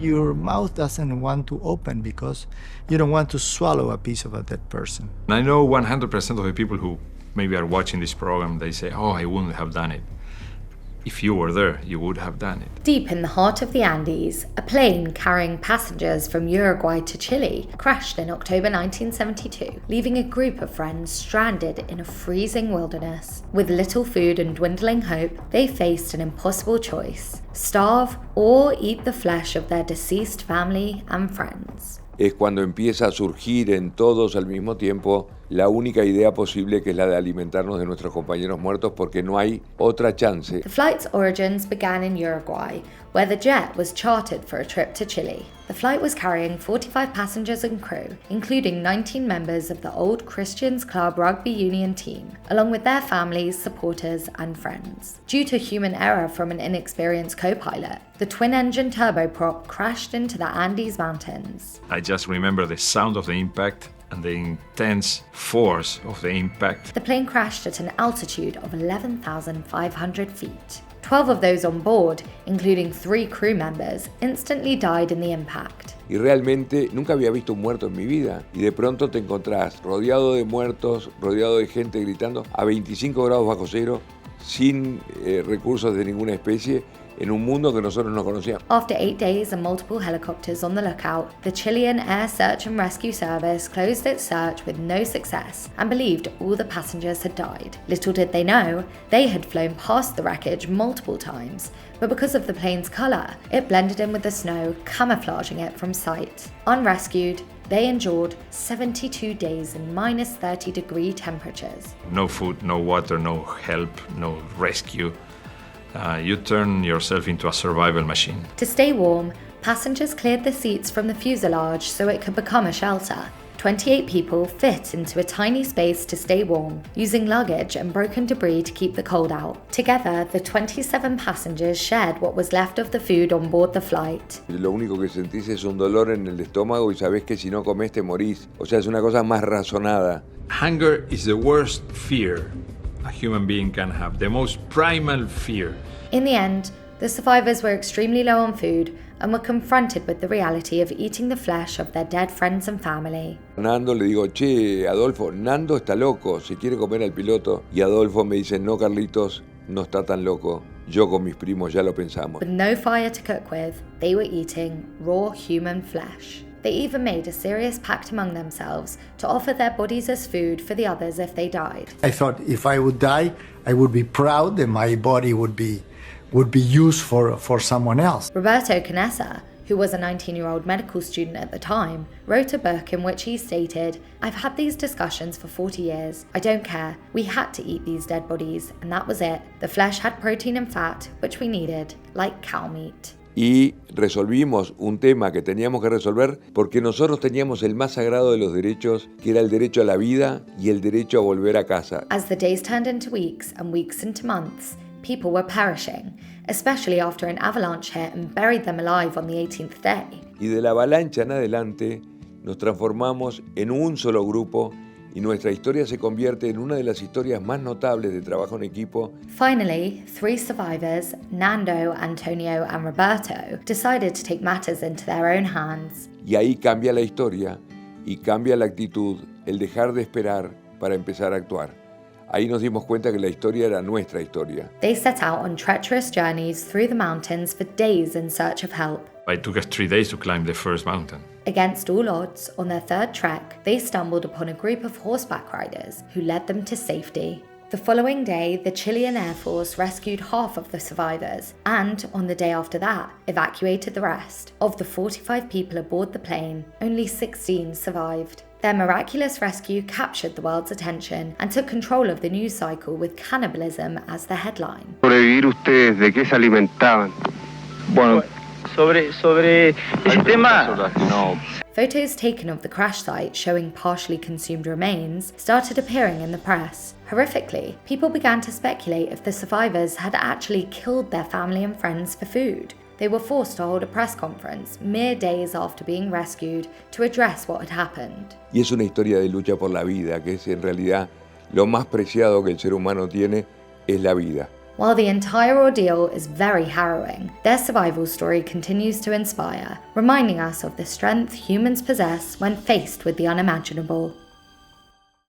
Your mouth doesn't want to open because you don't want to swallow a piece of a dead person. And I know 100% of the people who maybe are watching this program, they say, oh, I wouldn't have done it. If you were there, you would have done it. Deep in the heart of the Andes, a plane carrying passengers from Uruguay to Chile crashed in October 1972, leaving a group of friends stranded in a freezing wilderness. With little food and dwindling hope, they faced an impossible choice: starve or eat the flesh of their deceased family and friends. Es cuando empieza a surgir en todos al mismo tiempo la única idea posible, que es la de alimentarnos de nuestros compañeros muertos, porque no hay otra chance. The flight's origins began in Uruguay, where the jet was chartered for a trip to Chile. The flight was carrying 45 passengers and crew, including 19 members of the Old Christians Club rugby union team, along with their families, supporters, and friends. Due to human error from an inexperienced co-pilot, the twin-engine turboprop crashed into the Andes Mountains. I just remember the sound of the impact and the intense force of the impact. The plane crashed at an altitude of 11,500 feet. 12 of those on board, including 3 crew members, instantly died in the impact. Y realmente nunca había visto un muerto en mi vida. Y de pronto te encontrás rodeado de muertos, rodeado de gente gritando a 25 grados bajo cero, sin recursos de ninguna especie, en un mundo que nosotros no conocíamos. After 8 days and multiple helicopters on the lookout, the Chilean Air Search and Rescue Service closed its search with no success and believed all the passengers had died. Little did they know, they had flown past the wreckage multiple times, but because of the plane's colour, it blended in with the snow, camouflaging it from sight. Unrescued, they endured 72 days in minus 30-degree temperatures. No food, no water, no help, no rescue. You turn yourself into a survival machine. To stay warm, passengers cleared the seats from the fuselage so it could become a shelter. 28 people fit into a tiny space to stay warm, using luggage and broken debris to keep the cold out. Together, the 27 passengers shared what was left of the food on board the flight. Lo único que sentís es un dolor en el estómago y sabés que si no comés te morís. O sea, es una cosa más razonada. Hunger is the worst fear a human being can have, the most primal fear. In the end, the survivors were extremely low on food and were confronted with the reality of eating the flesh of their dead friends and family. Nando le digo, che, Adolfo, Nando está loco, se quiere comer al piloto. Y Adolfo me dice, no, Carlitos, no está tan loco. Yo con mis primos ya lo pensamos. With no fire to cook with, they were eating raw human flesh. They even made a serious pact among themselves to offer their bodies as food for the others if they died. I thought if I would die, I would be proud that my body would be used for someone else. Roberto Canessa, who was a 19-year-old medical student at the time, wrote a book in which he stated, "I've had these discussions for 40 years. I don't care. We had to eat these dead bodies, and that was it. The flesh had protein and fat, which we needed, like cow meat." Y resolvimos un tema que teníamos que resolver porque nosotros teníamos el más sagrado de los derechos, que era el derecho a la vida y el derecho a volver a casa. As the days turned into weeks and weeks into months, people were perishing, especially after an avalanche hit and buried them alive on the 18th day. Y de la avalancha en adelante nos transformamos en un solo grupo y nuestra historia se convierte en una de las historias más notables de trabajo en equipo. Finally, 3 survivors, Nando, Antonio, and Roberto, decided to take matters into their own hands. Y ahí cambia la historia y cambia la actitud, el dejar de esperar para empezar a actuar. Ahí nos dimos cuenta que la historia era nuestra historia. They set out on treacherous journeys through the mountains for days in search of help. It took us 3 days to climb the first mountain. Against all odds, on their third trek, they stumbled upon a group of horseback riders who led them to safety. The following day, the Chilean Air Force rescued half of the survivors and, on the day after that, evacuated the rest. Of the 45 people aboard the plane, only 16 survived. Their miraculous rescue captured the world's attention and took control of the news cycle with Cannibalism as the headline. ¿Sobrevivir ustedes? ¿De qué se alimentaban? Bueno, sobre ese tema... Photos taken of the crash site showing partially consumed remains started appearing in the press. Horrifically, people began to speculate if the survivors had actually killed their family and friends for food. They were forced to hold a press conference mere days after being rescued to address what had happened. Y es una historia de lucha por la vida, que es en realidad lo más preciado que el ser humano tiene, es la vida. While the entire ordeal is very harrowing, their survival story continues to inspire, reminding us of the strength humans possess when faced with the unimaginable.